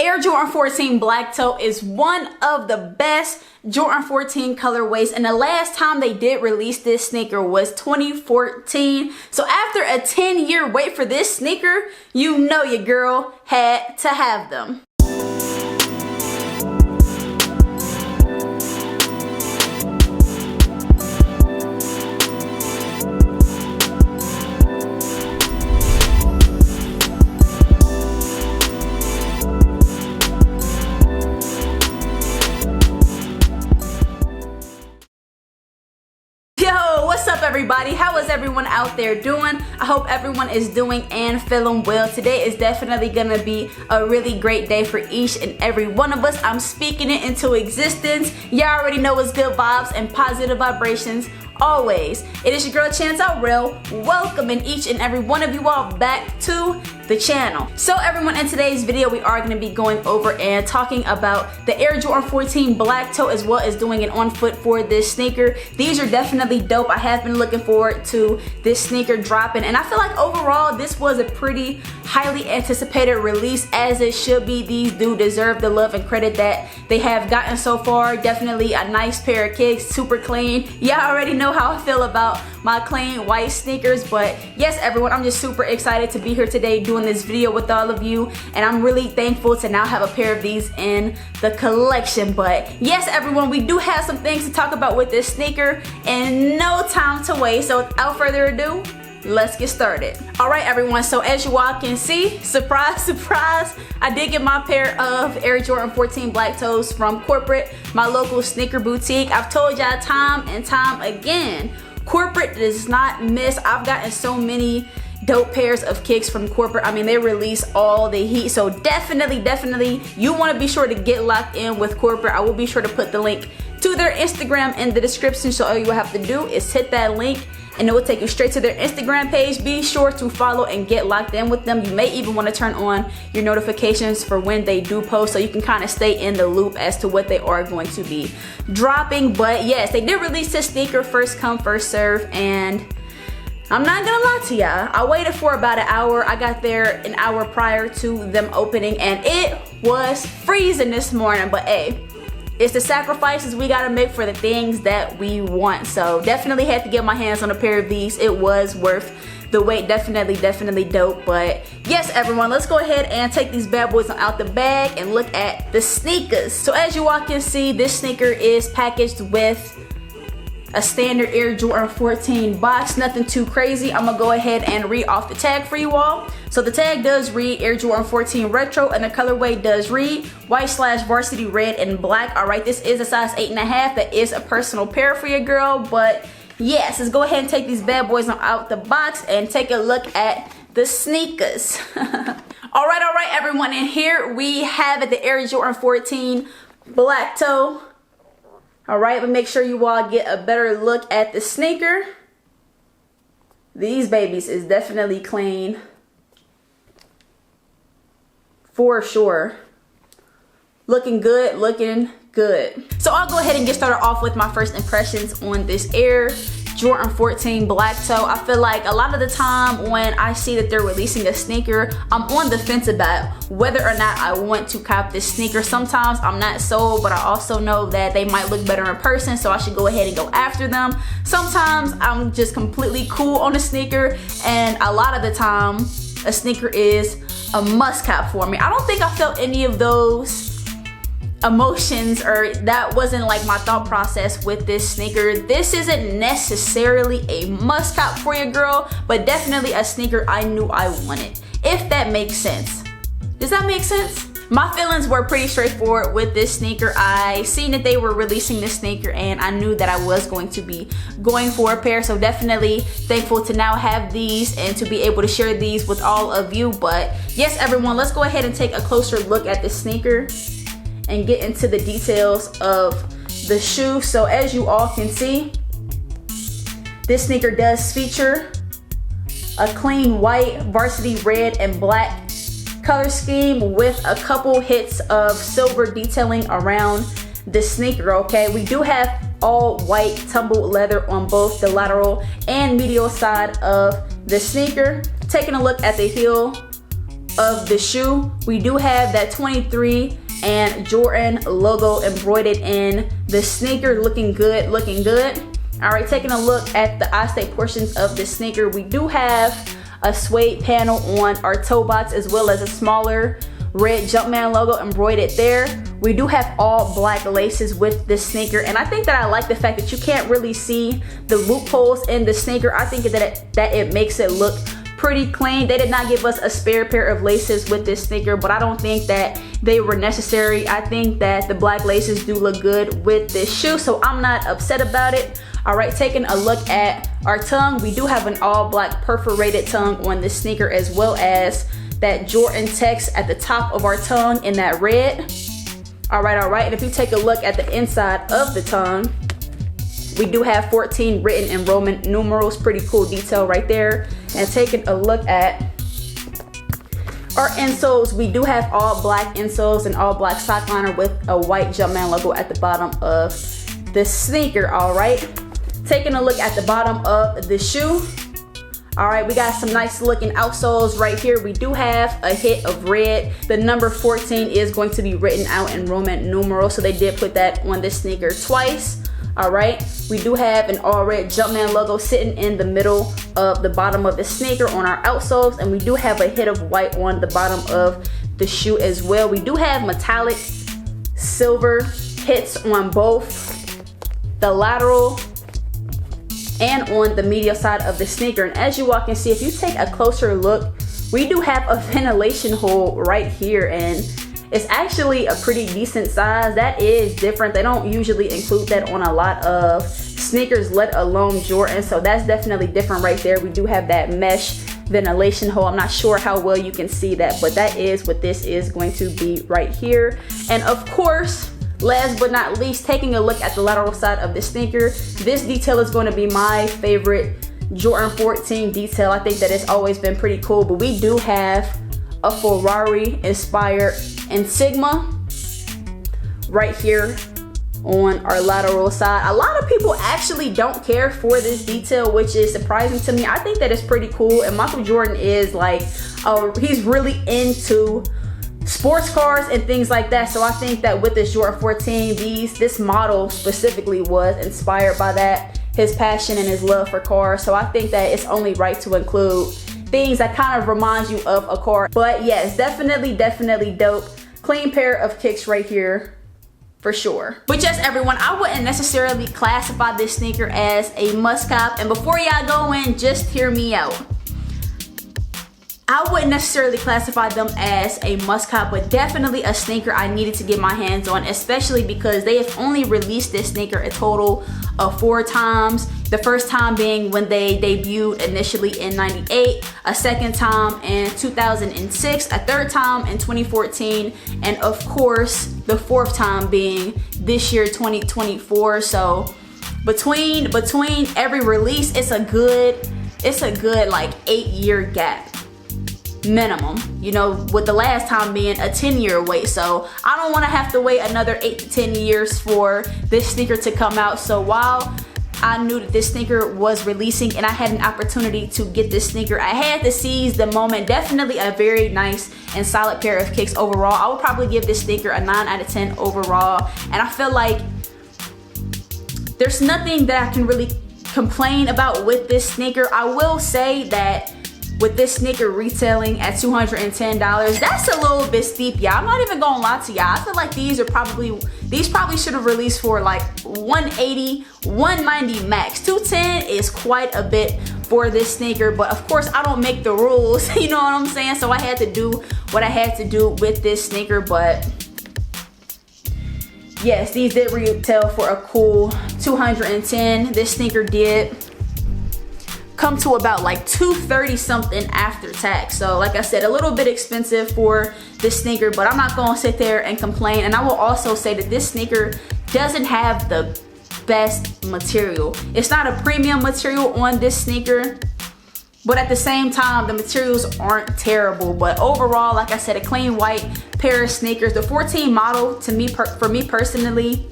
Air Jordan 14 Black Toe is one of the best Jordan 14 colorways, and the last time they did release this sneaker was 2014. So after a 10-year wait for this sneaker, you know your girl had to have them. What's up, everybody? How is everyone out there doing? I hope everyone is doing and feeling well. Today is definitely gonna be a really great day for each and every one of us. I'm speaking it into existence. Y'all already know it's good vibes and positive vibrations always. It is your girl Chantel Real, welcoming each and every one of you all back to the channel. So everyone, in today's video we are going to be going over and talking about the Air Jordan 14 Black Toe, as well as doing an on foot for this sneaker. These are definitely dope. I have been looking forward to this sneaker dropping, and I feel like overall this was a pretty highly anticipated release, as it should be. These do deserve the love and credit that they have gotten so far. Definitely a nice pair of kicks, super clean. Y'all already know how I feel about my clean white sneakers, but yes everyone, I'm just super excited to be here today doing this video with all of you, and I'm really thankful to now have a pair of these in the collection. But yes everyone, we do have some things to talk about with this sneaker, and no time to waste. So without further ado, let's get started. All right everyone, so as you all can see, surprise surprise, I did get my pair of Air Jordan 14 Black Toes from Corporate, my local sneaker boutique. I've told y'all time and time again, Corporate does not miss. I've gotten so many dope pairs of kicks from Corporate. I mean, they release all the heat, so definitely you want to be sure to get locked in with Corporate. I will be sure to put the link to their Instagram in the description, so all you have to do is hit that link and it will take you straight to their Instagram page. Be sure to follow and get locked in with them. You may even want to turn on your notifications for when they do post, so you can kind of stay in the loop as to what they are going to be dropping. But yes, they did release this sneaker first come first serve, and I'm not gonna lie to y'all, I waited for about an hour. I got there an hour prior to them opening, and it was freezing this morning. But hey, it's the sacrifices we gotta make for the things that we want. So definitely had to get my hands on a pair of these. It was worth the wait. Definitely dope. But yes everyone, let's go ahead and take these bad boys out the bag and look at the sneakers. So as you all can see, this sneaker is packaged with a standard Air Jordan 14 box, nothing too crazy. I'm gonna go ahead and read off the tag for you all. So the tag does read Air Jordan 14 Retro, and the colorway does read white/varsity red and black. All right, this is a size 8.5. That is a personal pair for your girl. But yes, let's go ahead and take these bad boys out the box and take a look at the sneakers. all right everyone, and here we have it, the Air Jordan 14 Black Toe. All right, but make sure you all get a better look at the sneaker. These babies is definitely clean for sure. Looking good, looking good. So I'll go ahead and get started off with my first impressions on this Air Jordan 14 Black Toe. I feel like a lot of the time when I see that they're releasing a sneaker, I'm on the fence about whether or not I want to cop this sneaker. Sometimes I'm not sold, but I also know that they might look better in person, so I should go ahead and go after them. Sometimes I'm just completely cool on a sneaker, and a lot of the time a sneaker is a must cop for me. I don't think I felt any of those emotions, or that wasn't like my thought process with this sneaker. This isn't necessarily a must cop for your girl, but definitely a sneaker I knew I wanted, if that makes sense. Does that make sense? My feelings were pretty straightforward with this sneaker. I seen that they were releasing this sneaker, and I knew that I was going to be going for a pair, so definitely thankful to now have these and to be able to share these with all of you. But yes everyone, let's go ahead and take a closer look at this sneaker and get into the details of the shoe. So as you all can see, this sneaker does feature a clean white, varsity red and black color scheme with a couple hits of silver detailing around the sneaker. Okay, we do have all white tumbled leather on both the lateral and medial side of the sneaker. Taking a look at the heel, of the shoe, we do have that 23 and Jordan logo embroidered in the sneaker. Looking good, looking good. All right, taking a look at the eye state portions of the sneaker, we do have a suede panel on our toe box as well as a smaller red Jumpman logo embroidered there. We do have all black laces with this sneaker, and I think that I like the fact that you can't really see the loopholes in the sneaker. I think that it makes it look pretty clean. They did not give us a spare pair of laces with this sneaker, but I don't think that they were necessary. I think that the black laces do look good with this shoe, so I'm not upset about it. All right, taking a look at our tongue, we do have an all black perforated tongue on this sneaker, as well as that Jordan text at the top of our tongue in that red. All right, and if you take a look at the inside of the tongue, we do have 14 written in Roman numerals. Pretty cool detail right there. And taking a look at our insoles, we do have all black insoles and all black sock liner with a white Jumpman logo at the bottom of the sneaker. All right, taking a look at the bottom of the shoe. All right, we got some nice looking outsoles right here. We do have a hit of red. The number 14 is going to be written out in Roman numerals, so they did put that on this sneaker twice. All right, we do have an all red Jumpman logo sitting in the middle of the bottom of the sneaker on our outsoles, and we do have a hit of white on the bottom of the shoe as well. We do have metallic silver hits on both the lateral and on the medial side of the sneaker. And as you all can see, if you take a closer look, we do have a ventilation hole right here, and it's actually a pretty decent size. That is different. They don't usually include that on a lot of sneakers, let alone Jordan. So that's definitely different right there. We do have that mesh ventilation hole. I'm not sure how well you can see that, but that is what this is going to be right here. And of course, last but not least, taking a look at the lateral side of the sneaker, this detail is going to be my favorite Jordan 14 detail. I think that it's always been pretty cool, but we do have a Ferrari inspired insignia right here on our lateral side. A lot of people actually don't care for this detail, which is surprising to me. I think that it's pretty cool, and Michael Jordan is like, he's really into sports cars and things like that. So I think that with this Jordan 14, this model specifically was inspired by that, his passion and his love for cars. So I think that it's only right to include things that kind of remind you of a car. But yes, definitely dope. Clean pair of kicks right here for sure. But yes, everyone, I wouldn't necessarily classify this sneaker as a must cop. And before y'all go in, just hear me out. I wouldn't necessarily classify them as a must cop, but definitely a sneaker I needed to get my hands on, especially because they have only released this sneaker a total of 4 times. The first time being when they debuted initially in '98, a second time in 2006, a third time in 2014, and of course the 4th time being this year, 2024. So between every release, it's a good like 8-year gap minimum, you know, with the last time being a 10-year wait. So I don't want to have to wait another 8 to 10 years for this sneaker to come out. So while I knew that this sneaker was releasing and I had an opportunity to get this sneaker, I had to seize the moment. Definitely a very nice and solid pair of kicks overall. I would probably give this sneaker a 9 out of 10 overall, and I feel like there's nothing that I can really complain about with this sneaker. I will say that with this sneaker retailing at $210, that's a little bit steep, y'all. I'm not even gonna lie to y'all. I feel like these probably should have released for like 180, 190 max. 210 is quite a bit for this sneaker, but of course I don't make the rules, you know what I'm saying? So I had to do what I had to do with this sneaker. But yes, these did retail for a cool $210. This sneaker did come to about like $230 something after tax. So like I said, a little bit expensive for this sneaker, but I'm not gonna sit there and complain. And I will also say that this sneaker doesn't have the best material. It's not a premium material on this sneaker, but at the same time, the materials aren't terrible. But overall, like I said, a clean white pair of sneakers. The 14 model, to me, for me personally,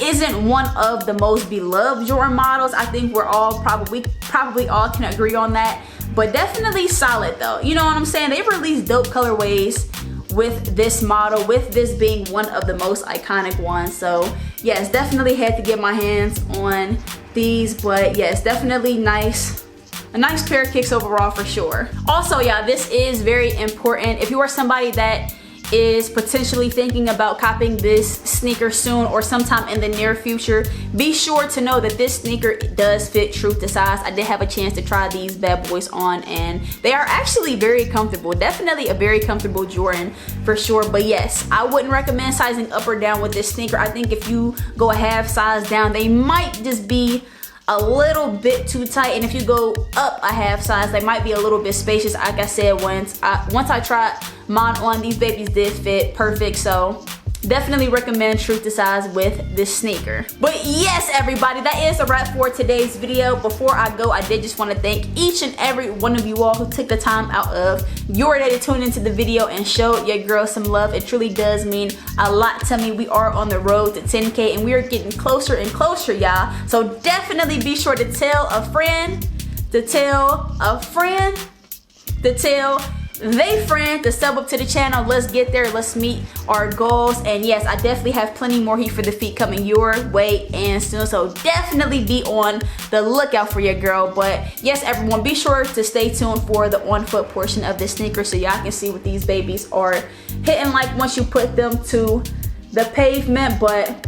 isn't one of the most beloved Jordan models. I think we're all probably all can agree on that. but definitely solid though. You know what I'm saying? They've released dope colorways with this model, with this being one of the most iconic ones. So yes, definitely had to get my hands on these, but yes, definitely nice. A nice pair of kicks overall for sure. Also, y'all, this is very important. If you are somebody that is potentially thinking about copying this sneaker soon or sometime in the near future, be sure to know that this sneaker does fit true to size. I did have a chance to try these bad boys on and they are actually very comfortable. Definitely a very comfortable Jordan for sure. But yes, I wouldn't recommend sizing up or down with this sneaker. I think if you go a half size down, they might just be a little bit too tight, and if you go up a half size, they might be a little bit spacious. Like I said, once I tried mine on, these babies did fit perfect. So definitely recommend true to size with this sneaker. But yes, everybody, that is a wrap for today's video. Before I go, I did just want to thank each and every one of you all who took the time out of your day to tune into the video and show your girl some love. It truly does mean a lot to me. We are on the road to 10K and we are getting closer and closer, y'all. So definitely be sure to tell a friend, to tell a friend, to tell they friend to sub up to the channel. Let's get there. Let's meet our goals. And yes, I definitely have plenty more heat for the feet coming your way and soon. So definitely be on the lookout for your girl. But yes, everyone, be sure to stay tuned for the on foot portion of the sneaker so y'all can see what these babies are hitting like once you put them to the pavement. But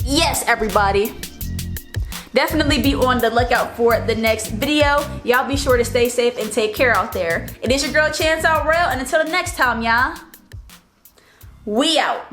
yes, everybody, definitely be on the lookout for the next video. Y'all be sure to stay safe and take care out there. It is your girl Chantel Rail, and until the next time, y'all, we out.